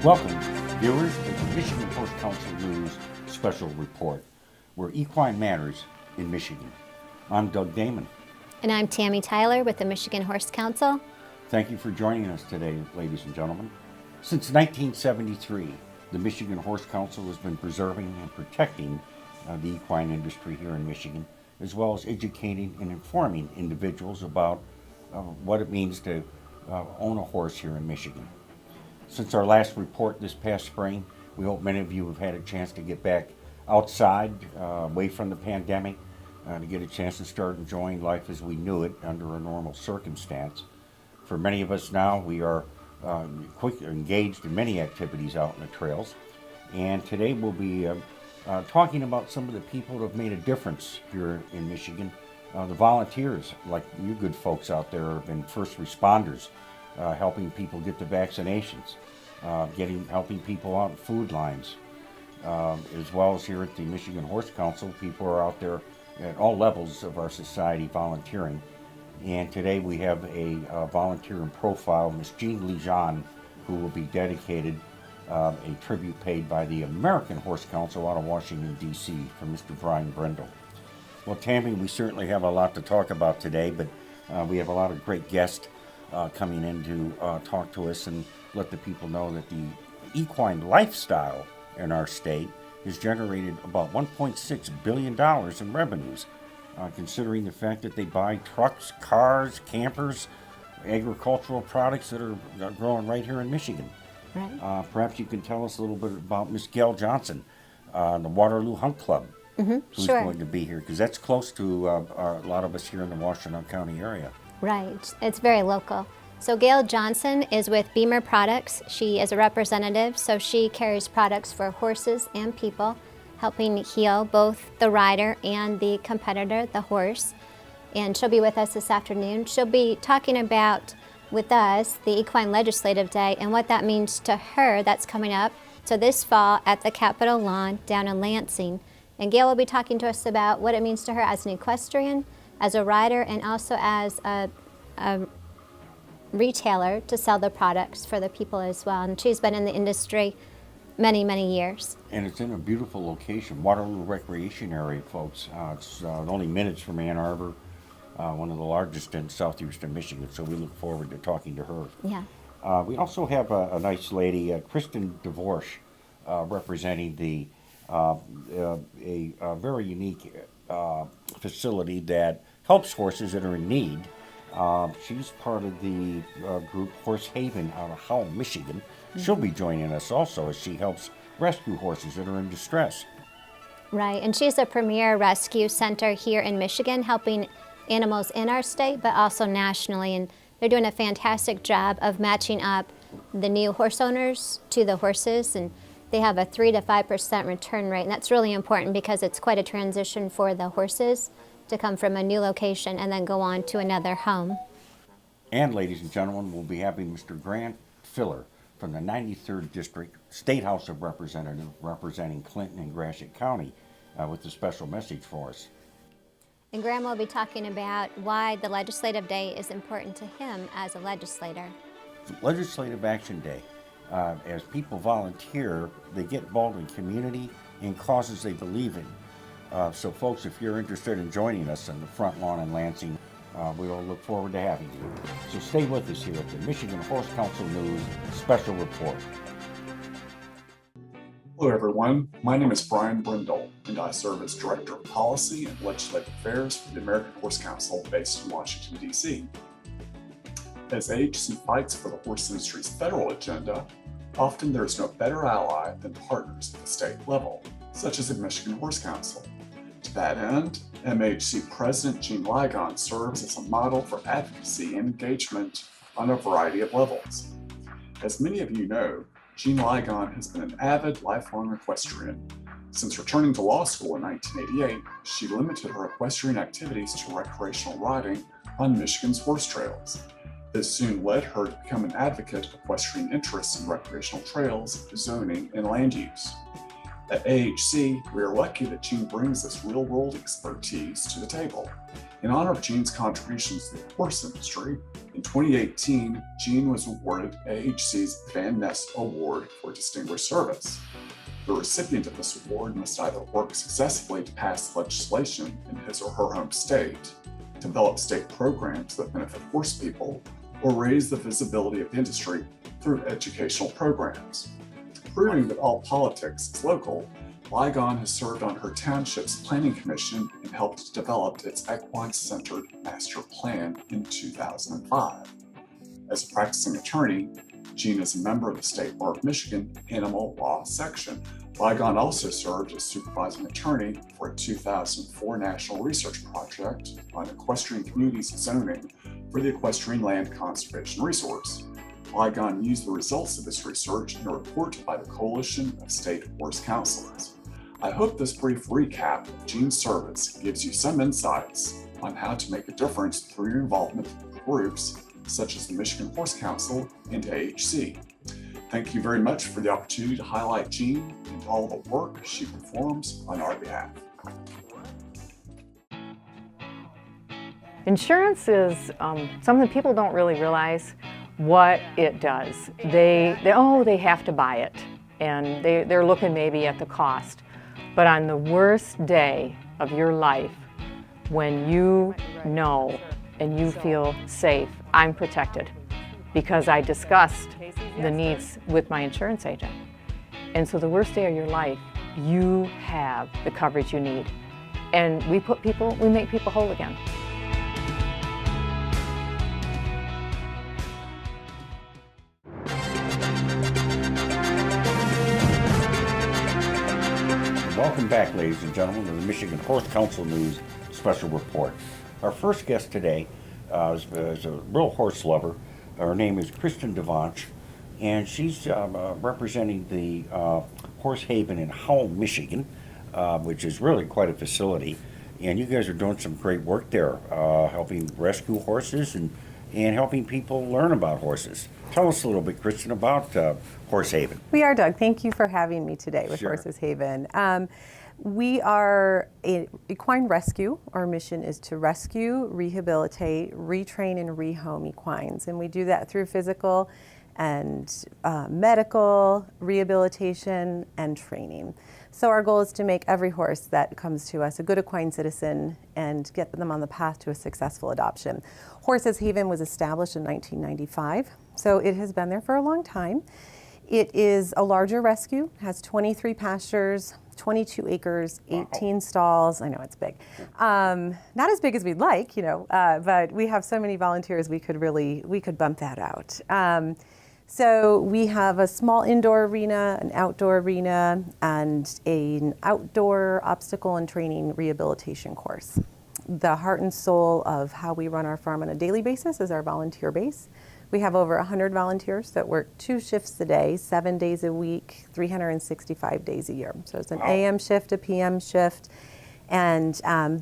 Welcome, viewers, to the Michigan Horse Council News Special Report, where equine matters in Michigan. I'm Doug Damon. And I'm Tammy Tyler with the Michigan Horse Council. Thank you for joining us today, ladies and gentlemen. Since 1973, the Michigan Horse Council has been preserving and protecting the equine industry here in Michigan, as well as educating and informing individuals about what it means to own a horse here in Michigan. Since our last report this past spring, we hope many of you have had a chance to get back outside, away from the pandemic, to get a chance to start enjoying life as we knew it under a normal circumstance. For many of us now, we are engaged in many activities out in the trails. And today we'll be talking about some of the people that have made a difference here in Michigan. The volunteers, like you good folks out there, have been first responders, helping people get the vaccinations, helping people out in food lines, as well as here at the Michigan Horse Council. People are out there at all levels of our society volunteering. And today we have a volunteer in profile, Miss Jean Lejean, who will be dedicated a tribute paid by the American Horse Council out of Washington, D.C. from Mr. Brian Brindle. Well, Tammy, we certainly have a lot to talk about today, but we have a lot of great guests coming in to talk to us and let the people know that the equine lifestyle in our state has generated about $1.6 billion in revenues, considering the fact that they buy trucks, cars, campers, agricultural products that are growing right here in Michigan. Right. Perhaps you can tell us a little bit about Miss Gail Johnson, the Waterloo Hunt Club, who's Sure. going to be here, because that's close to a lot of us here in the Washtenaw County area. Right. It's very local. So Gail Johnson is with Beamer Products. She is a representative, so she carries products for horses and people, helping heal both the rider and the competitor, the horse. And she'll be with us this afternoon. She'll be talking about, with us, the Equine Legislative Day and what that means to her. That's coming up. So this fall at the Capitol Lawn down in Lansing. And Gail will be talking to us about what it means to her as an equestrian, as a rider, and also as a retailer to sell the products for the people as well. And she's been in the industry many, many years. And it's in a beautiful location, Waterloo Recreation Area, folks. It's only minutes from Ann Arbor, one of the largest in southeastern Michigan, so we look forward to talking to her. Yeah. We also have a nice lady, Kristen DeVorsch, representing the a very unique facility that helps horses that are in need. She's part of the group Horse Haven out of Howell, Michigan. She'll be joining us also as she helps rescue horses that are in distress. Right, and she's a premier rescue center here in Michigan, helping animals in our state, but also nationally. And they're doing a fantastic job of matching up the new horse owners to the horses. And they have a 3 to 5% return rate. And that's really important because it's quite a transition for the horses to come from a new location and then go on to another home. And ladies and gentlemen, we'll be having Mr. Grant Filler from the 93rd District State House of Representatives representing Clinton and Gratiot County with a special message for us. And Graham will be talking about why the Legislative Day is important to him as a legislator. Legislative Action Day. As people volunteer, they get involved in community and causes they believe in. So folks, if you're interested in joining us on the front lawn in Lansing, we will look forward to having you. So stay with us here at the Michigan Horse Council News Special Report. Hello everyone, my name is Brian Brindle, and I serve as Director of Policy and Legislative Affairs for the American Horse Council based in Washington, D.C. As AHC fights for the horse industry's federal agenda, often there is no better ally than partners at the state level, such as the Michigan Horse Council. To that end, MHC President Jean Ligon serves as a model for advocacy and engagement on a variety of levels. As many of you know, Jean Ligon has been an avid, lifelong equestrian. Since returning to law school in 1988, she limited her equestrian activities to recreational riding on Michigan's horse trails. This soon led her to become an advocate of equestrian interests in recreational trails, zoning, and land use. At AHC, we are lucky that Jean brings this real-world expertise to the table. In honor of Jean's contributions to the horse industry, in 2018, Jean was awarded AHC's Van Ness Award for Distinguished Service. The recipient of this award must either work successfully to pass legislation in his or her home state, develop state programs that benefit horse people, or raise the visibility of the industry through educational programs. Proving that all politics is local, Lygon has served on her township's planning commission and helped develop its equine-centered master plan in 2005. As a practicing attorney, Jean is a member of the State Bar of Michigan Animal Law Section. Lygon also served as supervising attorney for a 2004 national research project on equestrian communities zoning for the Equestrian Land Conservation Resource. Lygon used the results of this research in a report by the Coalition of State Horse Councils. I hope this brief recap of Jean's service gives you some insights on how to make a difference through your involvement with groups such as the Michigan Horse Council and AHC. Thank you very much for the opportunity to highlight Jean and all the work she performs on our behalf. Insurance is something people don't really realize what it does. They have to buy it, and they're looking maybe at the cost. But on the worst day of your life, when you know and you feel safe, I'm protected because I discussed the needs with my insurance agent. And so the worst day of your life, you have the coverage you need. And we make people whole again. Welcome back, ladies and gentlemen, to the Michigan Horse Council News Special Report. Our first guest today is a real horse lover. Her name is Kristen Devanch, and she's representing the Horse Haven in Howell, Michigan, which is really quite a facility. And you guys are doing some great work there, helping rescue horses and helping people learn about horses. Tell us a little bit, Kristen, about Horse Haven. We are, Doug. Thank you for having me today with Sure. Horses Haven. We are an equine rescue. Our mission is to rescue, rehabilitate, retrain, and rehome equines. And we do that through physical and medical rehabilitation and training. So our goal is to make every horse that comes to us a good equine citizen and get them on the path to a successful adoption. Horses Haven was established in 1995, so it has been there for a long time. It is a larger rescue, has 23 pastures, 22 acres, 18 stalls. I know it's big. Not as big as we'd like, but we have so many volunteers we could bump that out. So we have a small indoor arena, an outdoor arena, and an outdoor obstacle and training rehabilitation course. The heart and soul of how we run our farm on a daily basis is our volunteer base. We have over 100 volunteers that work 2 shifts a day, 7 days a week, 365 days a year. So it's an AM shift, a PM shift, and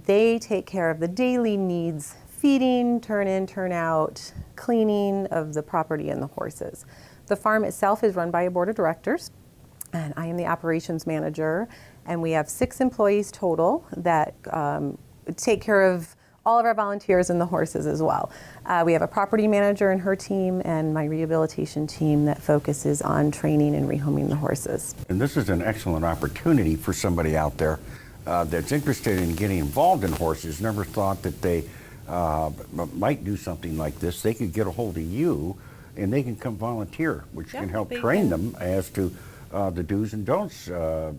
they take care of the daily needs: feeding, turn in, turn out, cleaning of the property and the horses. The farm itself is run by a board of directors, and I am the operations manager, and we have 6 employees total that take care of all of our volunteers and the horses as well. We have a property manager and her team, and my rehabilitation team that focuses on training and rehoming the horses. And this is an excellent opportunity for somebody out there that's interested in getting involved in horses, never thought that they might do something like this. They could get a hold of you and they can come volunteer, which can help train them as to the do's and don'ts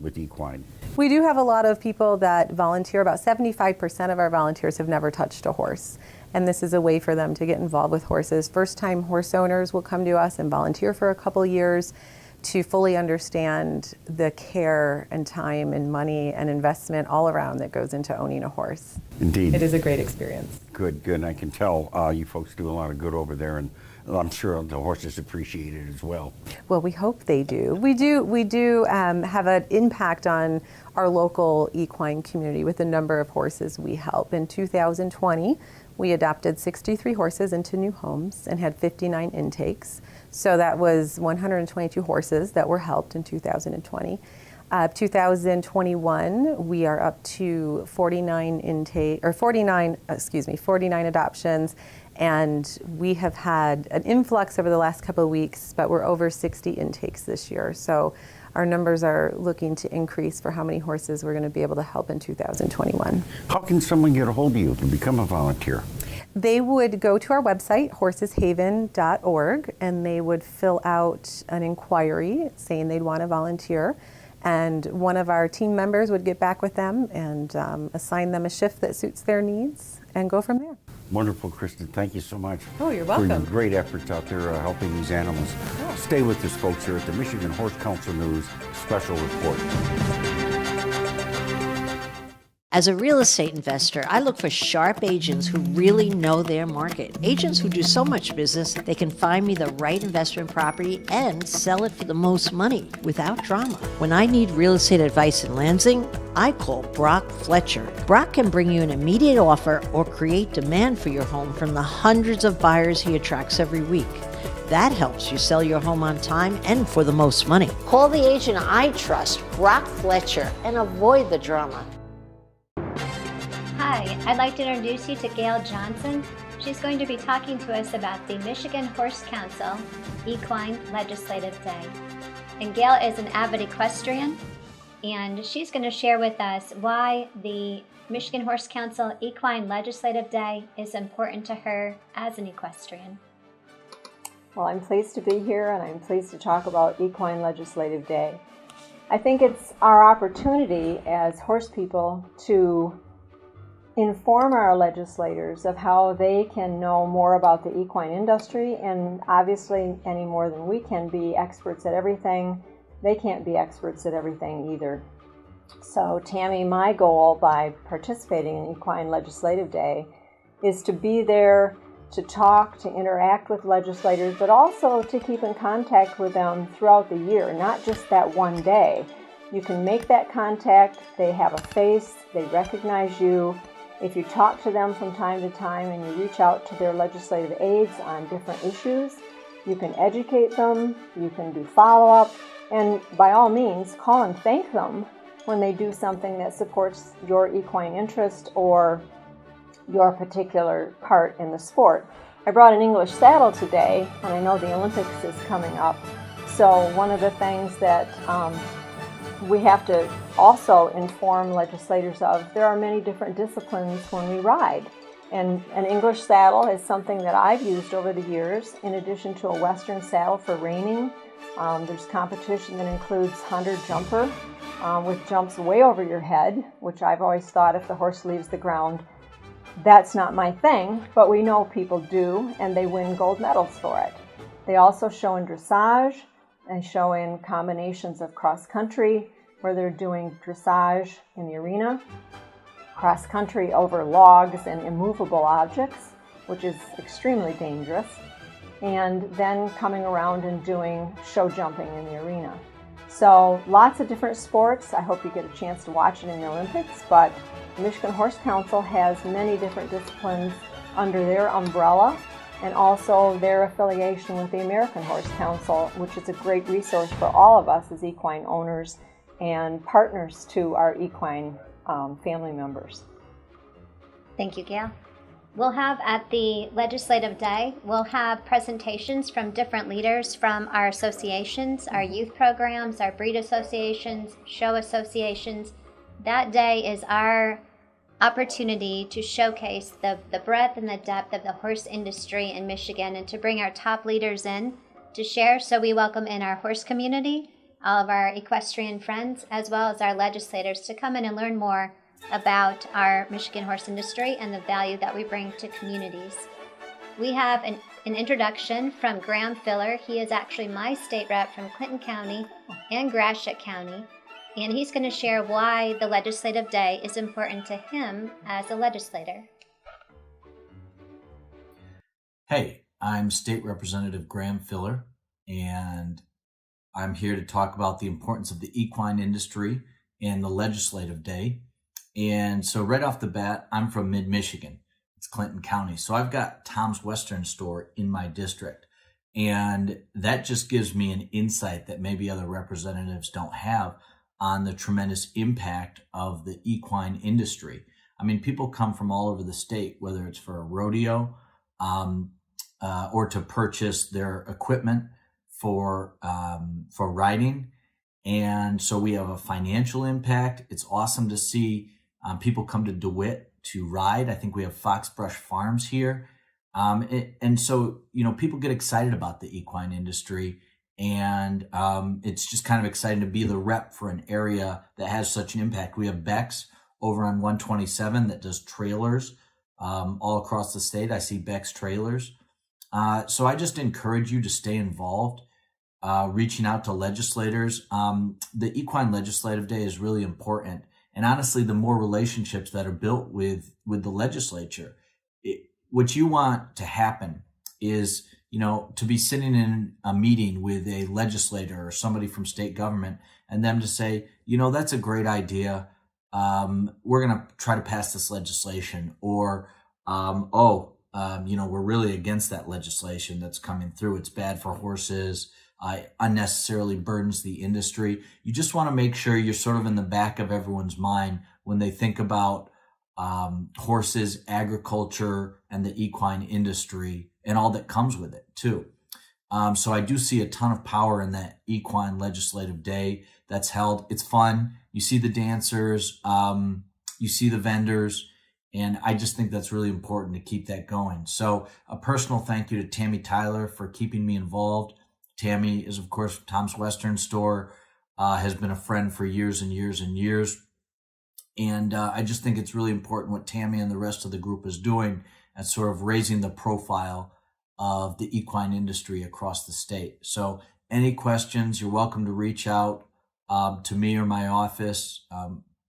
with equine. We do have a lot of people that volunteer. About 75% of our volunteers have never touched a horse. And this is a way for them to get involved with horses. First-time horse owners will come to us and volunteer for a couple years to fully understand the care and time and money and investment all around that goes into owning a horse. Indeed. It is a great experience. Good, good. And I can tell you folks do a lot of good over there, and I'm sure the horses appreciate it as well. Well, we hope they do. We do have an impact on our local equine community with the number of horses we help. In 2020, we adopted 63 horses into new homes and had 59 intakes. So that was 122 horses that were helped in 2020. 2021, we are up to 49 adoptions, and we have had an influx over the last couple of weeks, but we're over 60 intakes this year. So our numbers are looking to increase for how many horses we're going to be able to help in 2021. How can someone get a hold of you to become a volunteer? They would go to our website, horseshaven.org, and they would fill out an inquiry saying they'd want to volunteer. And one of our team members would get back with them and assign them a shift that suits their needs and go from there. Wonderful, Kristen. Thank you so much. Oh, you're For your welcome. great efforts out there helping these animals. Stay with us, folks, here at the Michigan Horse Council News Special Report. As a real estate investor, I look for sharp agents who really know their market. Agents who do so much business, they can find me the right investment property and sell it for the most money without drama. When I need real estate advice in Lansing, I call Brock Fletcher. Brock can bring you an immediate offer or create demand for your home from the hundreds of buyers he attracts every week. That helps you sell your home on time and for the most money. Call the agent I trust, Brock Fletcher, and avoid the drama. Hi, I'd like to introduce you to Gail Johnson. She's going to be talking to us about the Michigan Horse Council Equine Legislative Day. And Gail is an avid equestrian, and she's going to share with us why the Michigan Horse Council Equine Legislative Day is important to her as an equestrian. Well, I'm pleased to be here, and I'm pleased to talk about Equine Legislative Day. I think it's our opportunity as horse people to inform our legislators of how they can know more about the equine industry, and obviously any more than we can be experts at everything, they can't be experts at everything either. So Tammy, my goal by participating in Equine Legislative Day is to be there to talk, to interact with legislators, but also to keep in contact with them throughout the year, not just that one day. You can make that contact, they have a face, they recognize you. If you talk to them from time to time and you reach out to their legislative aides on different issues, you can educate them, you can do follow-up, and by all means, call and thank them when they do something that supports your equine interest or your particular part in the sport. I brought an English saddle today, and I know the Olympics is coming up, so one of the things that we have to also inform legislators of, there are many different disciplines when we ride. And an English saddle is something that I've used over the years, in addition to a Western saddle for reining. There's competition that includes hunter jumper, with jumps way over your head, which I've always thought if the horse leaves the ground, that's not my thing, but we know people do, and they win gold medals for it. They also show in dressage, and show in combinations of cross country, where they're doing dressage in the arena, cross country over logs and immovable objects, which is extremely dangerous, and then coming around and doing show jumping in the arena. So lots of different sports. I hope you get a chance to watch it in the Olympics, but the Michigan Horse Council has many different disciplines under their umbrella, and also their affiliation with the American Horse Council, which is a great resource for all of us as equine owners and partners to our equine family members. Thank you, Gail. We'll have at the Legislative Day, we'll have presentations from different leaders from our associations, our youth programs, our breed associations, show associations. That day is our opportunity to showcase the breadth and the depth of the horse industry in Michigan and to bring our top leaders in to share. So we welcome in our horse community, all of our equestrian friends, as well as our legislators to come in and learn more about our Michigan horse industry and the value that we bring to communities. We have an introduction from Graham Filler. He is actually my state rep from Clinton County and Gratiot County. And he's going to share why the Legislative Day is important to him as a legislator. Hey, I'm State Representative Graham Filler, and I'm here to talk about the importance of the equine industry and the Legislative Day. And so right off the bat, I'm from mid-Michigan. It's Clinton County. So I've got Tom's Western store in my district. And that just gives me an insight that maybe other representatives don't have on the tremendous impact of the equine industry. I mean, people come from all over the state, whether it's for a rodeo or to purchase their equipment for riding. And so we have a financial impact. It's awesome to see people come to DeWitt to ride. I think we have Foxbrush Farms here. And so, people get excited about the equine industry, and it's just kind of exciting to be the rep for an area that has such an impact. We have Bex over on 127 that does trailers all across the state. I see Bex trailers. So I just encourage you to stay involved, reaching out to legislators. The Equine Legislative Day is really important. And honestly, the more relationships that are built with the legislature, what you want to happen is, to be sitting in a meeting with a legislator or somebody from state government and them to say, that's a great idea. We're going to try to pass this legislation, or, we're really against that legislation that's coming through. It's bad for horses. Unnecessarily burdens the industry. You just want to make sure you're sort of in the back of everyone's mind when they think about horses, agriculture, and the equine industry and all that comes with it too. So I do see a ton of power in that Equine Legislative Day that's held. It's fun. You see the dancers, you see the vendors, and I just think that's really important to keep that going. So a personal thank you to Tammy Tyler for keeping me involved. Tammy is, of course, Tom's Western Store, has been a friend for years and years and years. And I just think it's really important what Tammy and the rest of the group is doing at sort of raising the profile of the equine industry across the state. So any questions, you're welcome to reach out to me or my office.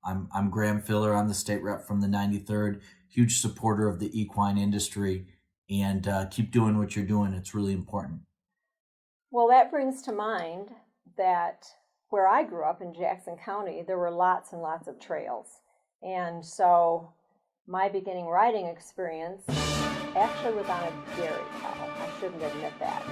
I'm Graham Filler. I'm the state rep from the 93rd, huge supporter of the equine industry, and keep doing what you're doing. It's really important. Well, that brings to mind that where I grew up in Jackson County, there were lots and lots of trails. And so my beginning riding experience actually was on a dairy cow. I shouldn't admit that.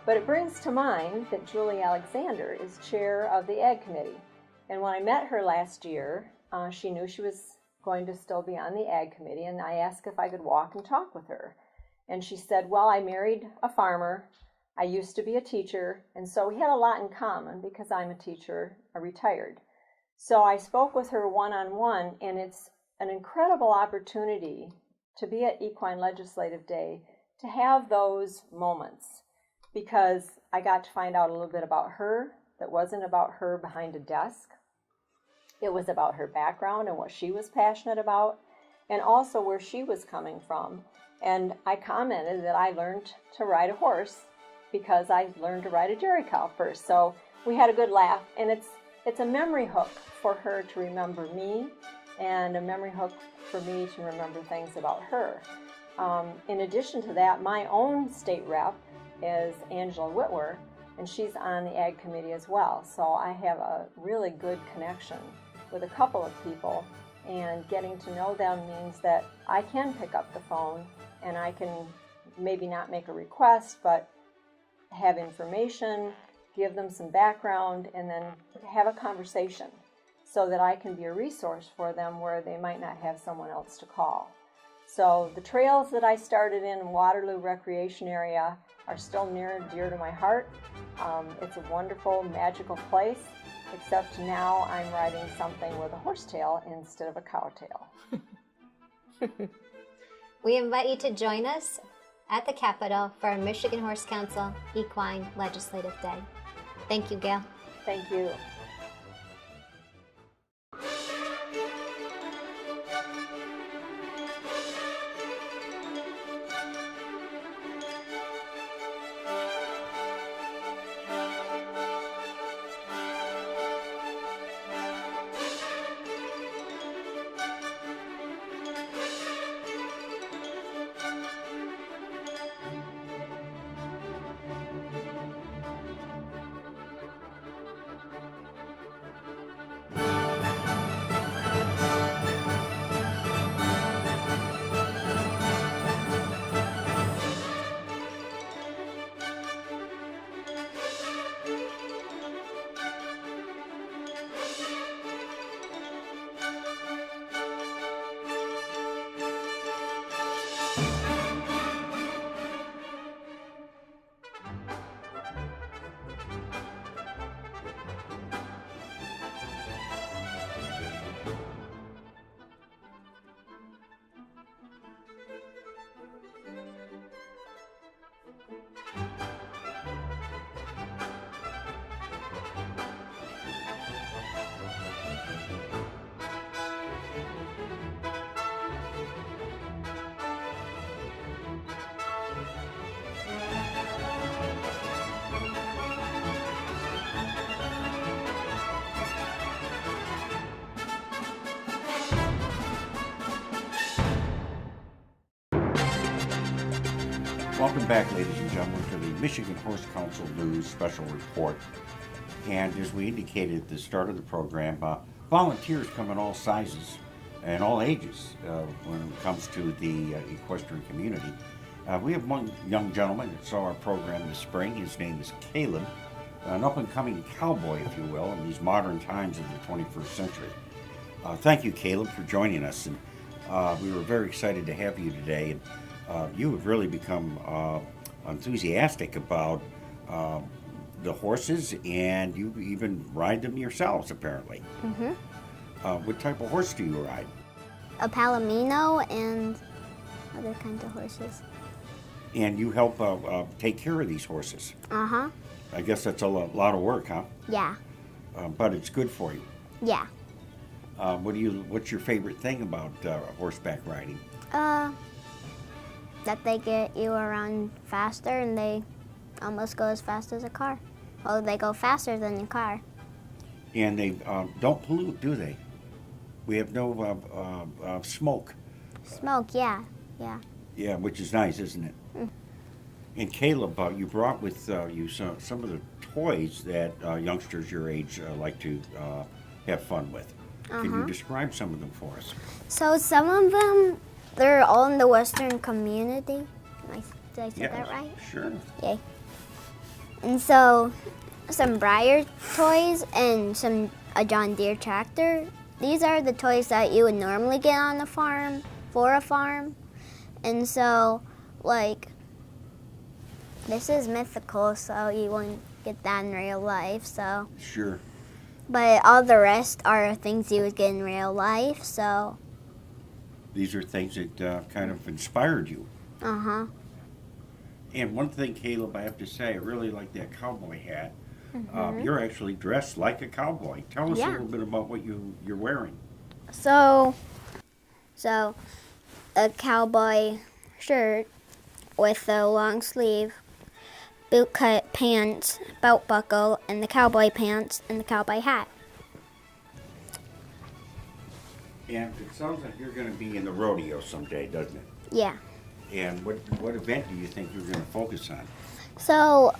But it brings to mind that Julie Alexander is chair of the Ag Committee. And when I met her last year, she knew she was going to still be on the Ag Committee, and I asked if I could walk and talk with her. And she said, well, I married a farmer. I used to be a teacher, and so we had a lot in common because I'm a teacher, a retired. So I spoke with her one-on-one, and it's an incredible opportunity to be at Equine Legislative Day, to have those moments, because I got to find out a little bit about her that wasn't about her behind a desk. It was about her background and what she was passionate about, and also where she was coming from. And I commented that I learned to ride a horse because I learned to ride a dairy cow first. So we had a good laugh, and it's a memory hook for her to remember me, and a memory hook for me to remember things about her. In addition to that, my own state rep is Angela Whitwer, and she's on the Ag Committee as well. So I have a really good connection with a couple of people, and getting to know them means that I can pick up the phone and I can maybe not make a request, but have information, give them some background, and then have a conversation so that I can be a resource for them where they might not have someone else to call. So the trails that I started in Waterloo Recreation Area are still near and dear to my heart. It's a wonderful, magical place, except now I'm riding something with a horsetail instead of a cow tail. We invite you to join us at the Capitol for our Michigan Horse Council Equine Legislative Day. Thank you, Gail. Thank you. Welcome back, ladies and gentlemen, to the Michigan Horse Council News Special Report. And as we indicated at the start of the program, volunteers come in all sizes and all ages when it comes to the equestrian community. We have one young gentleman that saw our program this spring. His name is Caleb, an up-and-coming cowboy, if you will, in these modern times of the 21st century. Thank you, Caleb, for joining us. And we were very excited to have you today. And you have really become enthusiastic about the horses, and you even ride them yourselves, apparently. What type of horse do you ride? A Palomino and other kinds of horses. And you help take care of these horses. Uh-huh. I guess that's a lot of work, huh? Yeah. But it's good for you. Yeah. What's your favorite thing about horseback riding? That they get you around faster and they almost go as fast as a car. Well, they go faster than a car. And they don't pollute, do they? We have no smoke. Smoke, yeah. Yeah. Yeah, which is nice, isn't it? And Caleb, you brought with you some of the toys that youngsters your age like to have fun with. Can you describe some of them for us? So some of them, they're all in the Western community. Did I say that right? Sure. Yay. And so some Breyer toys and a John Deere tractor. These are the toys that you would normally get on a farm, for a farm. And so, like, this is mythical, so you won't get that in real life, so. Sure. But all the rest are things you would get in real life, so. These are things that kind of inspired you. Uh-huh. And one thing, Caleb, I have to say, I really like that cowboy hat. You're actually dressed like a cowboy. Tell us a little bit about what you're wearing. So a cowboy shirt with a long sleeve, boot-cut pants, belt buckle, and the cowboy pants, and the cowboy hat. And it sounds like you're going to be in the rodeo someday, doesn't it? Yeah. And what event do you think you're going to focus on? So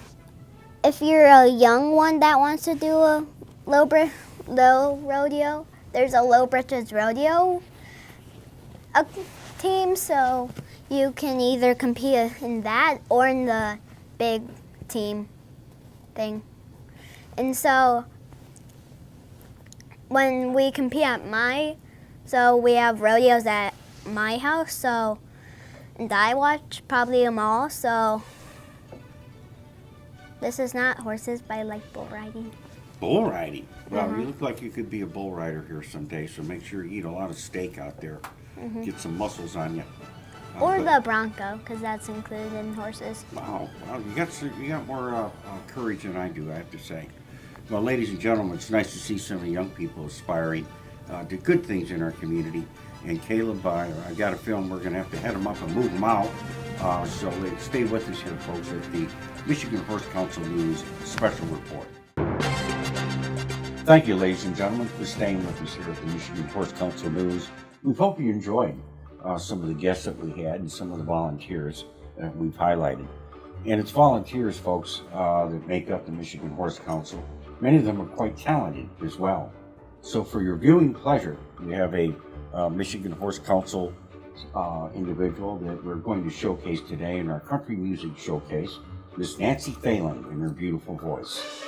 if you're a young one that wants to do a low rodeo, there's a Low Britches Rodeo team, so you can either compete in that or in the big team thing. And so when we compete at so we have rodeos at my house, and I watch probably them all, so this is not horses, but I like bull riding. Bull riding? Well, you look like you could be a bull rider here someday, so make sure you eat a lot of steak out there. Get some muscles on you. Or the bronco, because that's included in horses. Wow, you got more courage than I do, I have to say. Well, ladies and gentlemen, it's nice to see some of the young people aspiring to good things in our community. And Caleb, I got a feeling we're going to have to head them up and move them out. So stay with us here, folks, at the Michigan Horse Council News Special Report. Thank you, ladies and gentlemen, for staying with us here at the Michigan Horse Council News. We hope you enjoyed some of the guests that we had and some of the volunteers that we've highlighted. And it's volunteers, folks, that make up the Michigan Horse Council. Many of them are quite talented as well. So for your viewing pleasure, we have a Michigan Horse Council individual that we're going to showcase today in our country music showcase, Miss Nancy Phelan in her beautiful voice.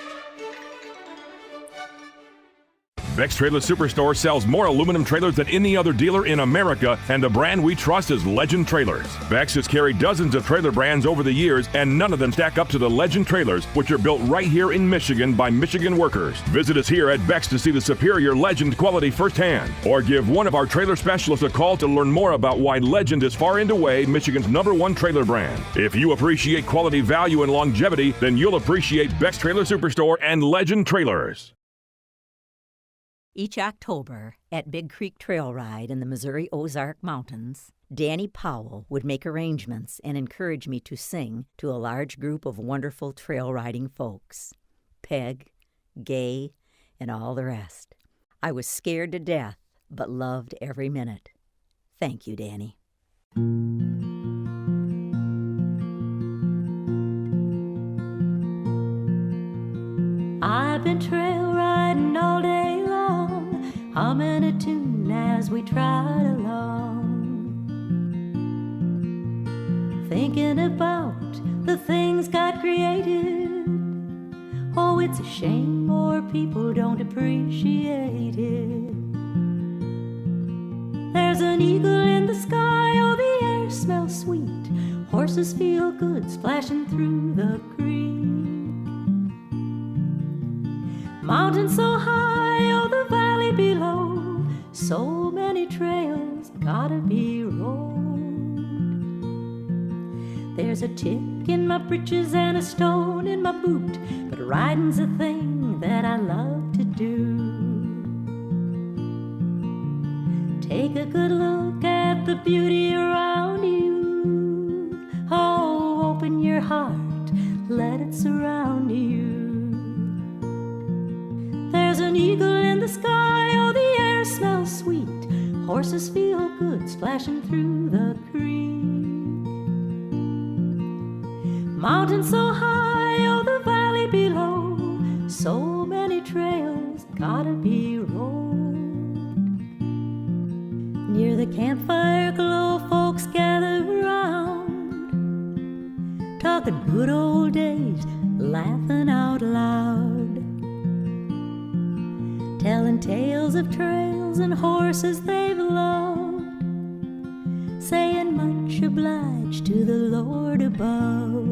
Beck's Trailer Superstore sells more aluminum trailers than any other dealer in America, and the brand we trust is Legend Trailers. Beck's has carried dozens of trailer brands over the years, and none of them stack up to the Legend Trailers, which are built right here in Michigan by Michigan workers. Visit us here at Beck's to see the superior Legend quality firsthand, or give one of our trailer specialists a call to learn more about why Legend is far and away Michigan's #1 trailer brand. If you appreciate quality, value, and longevity, then you'll appreciate Beck's Trailer Superstore and Legend Trailers. Each October, at Big Creek Trail Ride in the Missouri Ozark Mountains, Danny Powell would make arrangements and encourage me to sing to a large group of wonderful trail riding folks. Peg, Gay, and all the rest. I was scared to death, but loved every minute. Thank you, Danny. I've been trail riding all day long, humming a tune as we trot along, thinking about the things God created. Oh, it's a shame more people don't appreciate it. There's an eagle in the sky, oh, the air smells sweet. Horses feel good splashing through the creek. Mountains so high, oh, the valley below. So many trails gotta be rode. There's a tick in my britches and a stone in my boot, but riding's a thing that I love to do. Take a good look at the beauty around you. Oh, open your heart, let it surround you. There's an eagle in the sky, oh, the air smells sweet. Horses feel good splashing through the creek. Mountains so high, oh, the valley below. So many trails gotta be rode. Near the campfire glow, folks gather around, talking good old days, laughing out loud, telling tales of trails and horses they've loved, saying much obliged to the Lord above.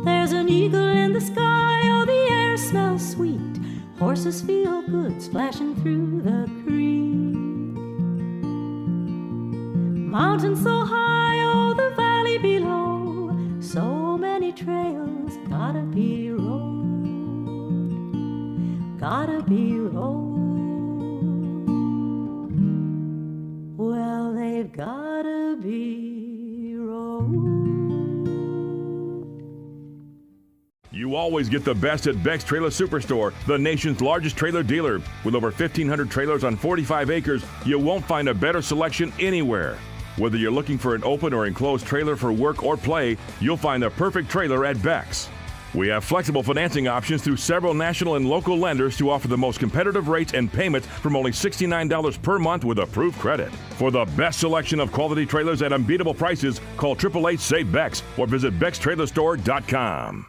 There's an eagle in the sky, oh, the air smells sweet. Horses feel good splashing through the creek. Mountains so high, oh, the valley below. So many trails gotta be rode, gotta be rode. Well, they've gotta be rode. You always get the best at Beck's Trailer Superstore, the nation's largest trailer dealer. With over 1,500 trailers on 45 acres, you won't find a better selection anywhere. Whether you're looking for an open or enclosed trailer for work or play, you'll find the perfect trailer at Beck's. We have flexible financing options through several national and local lenders to offer the most competitive rates and payments from only $69 per month with approved credit. For the best selection of quality trailers at unbeatable prices, call 888-SAVE-BECKS or visit BecksTrailerStore.com.